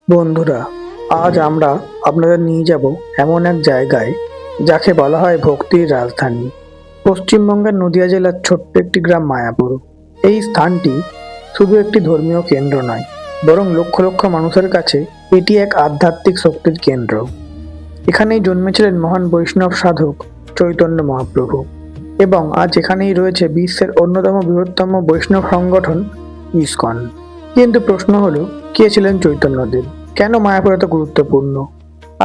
বন্ধুরা, আজ আমরা আপনাদের নিয়ে যাব এমন এক জায়গায় যাকে বলা হয় ভক্তির রাজধানী। পশ্চিমবঙ্গের নদিয়া জেলার ছোট্ট একটি গ্রাম মায়াপুর। এই স্থানটি শুধু একটি ধর্মীয় কেন্দ্র নয়, বরং লক্ষ লক্ষ মানুষের কাছে এটি এক আধ্যাত্মিক শক্তির কেন্দ্র। এখানেই জন্মেছিলেন মহান বৈষ্ণব সাধক চৈতন্য মহাপ্রভু, এবং আজ এখানেই রয়েছে বিশ্বের অন্যতম বৃহত্তম বৈষ্ণব সংগঠন ইসকন। কিন্তু প্রশ্ন হলো, কে ছিলেন চৈতন্যদেব, কেন মায়াপুর এত গুরুত্বপূর্ণ,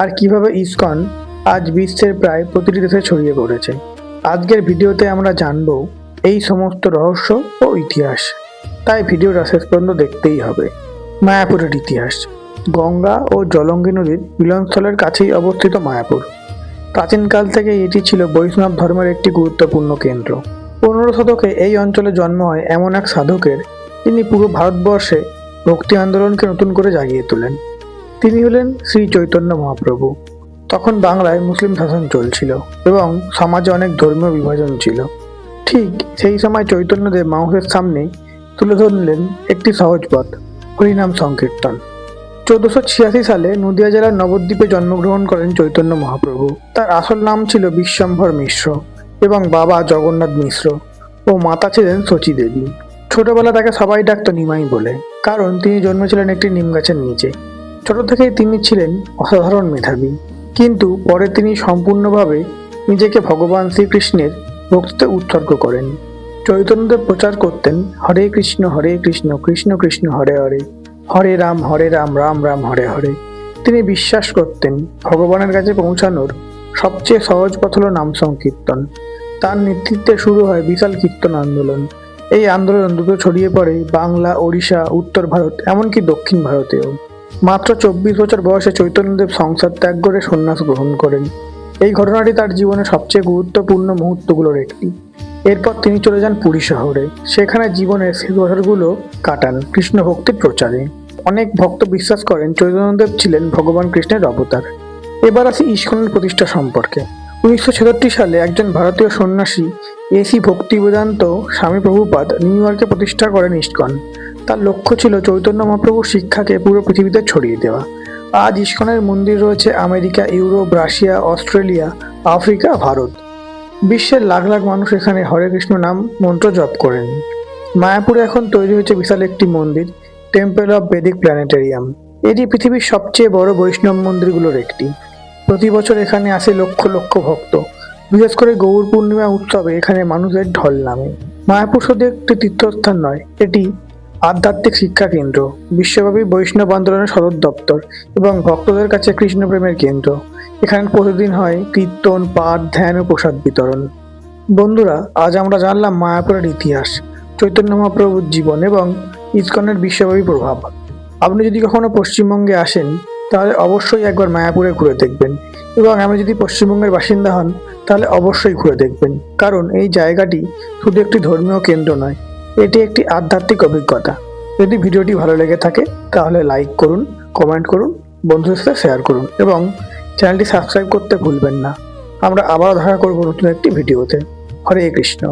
আর কিভাবে ইসকন আজ বিশ্বের প্রায় প্রতিটি দেশে ছড়িয়ে পড়েছে। আজকের ভিডিওতে আমরা জানব এই সমস্ত রহস্য ও ইতিহাস, তাই ভিডিওটা শেষ পর্যন্ত দেখতেই হবে। মায়াপুরের ইতিহাস। গঙ্গা ও জলঙ্গি নদীর মিলনস্থলের কাছেই অবস্থিত মায়াপুর। প্রাচীনকাল থেকে এটি ছিল বৈষ্ণব ধর্মের একটি গুরুত্বপূর্ণ কেন্দ্র। 15 শতকে এই অঞ্চলে জন্ম হয় এমন এক সাধকের, তিনি পুরো ভারতবর্ষে ভক্তি আন্দোলনকে নতুন করে জাগিয়ে তোলেন। তিনি হলেন শ্রী চৈতন্য মহাপ্রভু। তখন বাংলায় মুসলিম শাসন চলছিল এবং সমাজে অনেক ধর্মীয় বিভাজন ছিল। ঠিক সেই সময় চৈতন্যদেব মানুষের সামনে তুলে ধরলেন একটি সহজ পথ, হরিনাম সংকীর্তন। 1486 সালে নদিয়া জেলার নবদ্বীপে জন্মগ্রহণ করেন চৈতন্য মহাপ্রভু। তার আসল নাম ছিল বিশ্বম্ভর মিশ্র এবং বাবা জগন্নাথ মিশ্র ও মাতা ছিলেন শচী দেবী। ছোটবেলা তাকে সবাই ডাকতো নিমাই বলে, কারণ তিনি জন্মেছিলেন একটি নিম গাছের নিচে। ছোট থেকেই তিনি ছিলেন অসাধারণ মেধাবী, কিন্তু পরে তিনি সম্পূর্ণভাবে নিজেকে ভগবান শ্রীকৃষ্ণের ভক্তিতে উৎসর্গ করেন। চৈতন্যদেব প্রচার করতেন, হরে কৃষ্ণ কৃষ্ণ কৃষ্ণ হরে হরে, হরে রাম রাম রাম হরে হরে। তিনি বিশ্বাস করতেন ভগবানের কাছে পৌঁছানোর সবচেয়ে সহজ পথ হল নাম সংকীর্তন। তার নেতৃত্বে শুরু হয় বিশাল কীর্তন আন্দোলন। এই আন্দোলন দ্রুত ছড়িয়ে পড়ে বাংলা, ওড়িশা, উত্তর ভারত, এমনকি দক্ষিণ ভারতেও। মাত্র 24 বছর বয়সে চৈতন্যদেব সংসার ত্যাগ করে সন্ন্যাস গ্রহণ করেন। এই ঘটনাটি তার জীবনের সবচেয়ে গুরুত্বপূর্ণ মুহূর্তগুলোর একটি। এরপর তিনি চলে যান পুরী শহরে। সেখানে জীবনের শেষ বছরগুলো কাটান কৃষ্ণ ভক্তির প্রচারে। অনেক ভক্ত বিশ্বাস করেন চৈতন্যদেব ছিলেন ভগবান কৃষ্ণের অবতার। এবার আসি ইসকনের প্রতিষ্ঠা সম্পর্কে। 1966 সালে একজন ভারতীয় সন্ন্যাসী এসি ভক্তি বেদান্ত স্বামী প্রভুপাদ নিউ ইয়র্কে প্রতিষ্ঠা করেন ইসকন। তার লক্ষ্য ছিল চৈতন্য মহাপ্রভুর শিক্ষাকে পুরো পৃথিবীতে ছড়িয়ে দেওয়া। আজ ইসকনের মন্দির রয়েছে America, Europe, Russia, Australia, Africa, Bharat. বিশ্বের লাখ লাখ মানুষ এখানে হরে কৃষ্ণ নাম মন্ত্র জপ করেন। মায়াপুরে এখন তৈরি হয়েছে বিশাল একটি মন্দির, টেম্পল অফ বেদিক প্ল্যানেটেরিয়াম। এটি পৃথিবীর সবচেয়ে বড় বৈষ্ণব মন্দিরগুলোর একটি। প্রতি বছর এখানে আসে লক্ষ লক্ষ ভক্ত। বিশেষ করে গৌর পূর্ণিমা উৎসবে এখানে মানুষের ঢল নামে। মায়াপুর শুধু একটি তীর্থস্থান নয়, এটি আধ্যাত্মিক শিক্ষা কেন্দ্র, বিশ্বব্যাপী বৈষ্ণব আন্দোলনের সদর দপ্তর এবং ভক্তদের কাছে কৃষ্ণপ্রেমের কেন্দ্র। এখানে প্রতিদিন হয় কীর্তন, পাঠ, ধ্যান ও প্রসাদ বিতরণ। বন্ধুরা, আজ আমরা জানলাম মায়াপুরের ইতিহাস, চৈতন্য মহাপ্রভুর জীবন এবং ইসকনের বিশ্বব্যাপী প্রভাব। আপনি যদি কখনো পশ্চিমবঙ্গে আসেন, তাহলে অবশ্যই একবার মায়াপুরে ঘুরে দেখবেন, এবং আপনি যদি পশ্চিমবঙ্গের বাসিন্দা হন তাহলে অবশ্যই ঘুরে দেখবেন, কারণ এই জায়গাটি শুধু একটি ধর্মীয় কেন্দ্র নয়, এটি একটি আধ্যাত্মিক অভিজ্ঞতা। যদি ভিডিওটি ভালো লেগে থাকে তাহলে লাইক করুন, কমেন্ট করুন, বন্ধুদের সাথে শেয়ার করুন এবং চ্যানেলটি সাবস্ক্রাইব করতে ভুলবেন না। আমরা আবার দেখা করব নতুন একটি ভিডিওতে। হরে কৃষ্ণ।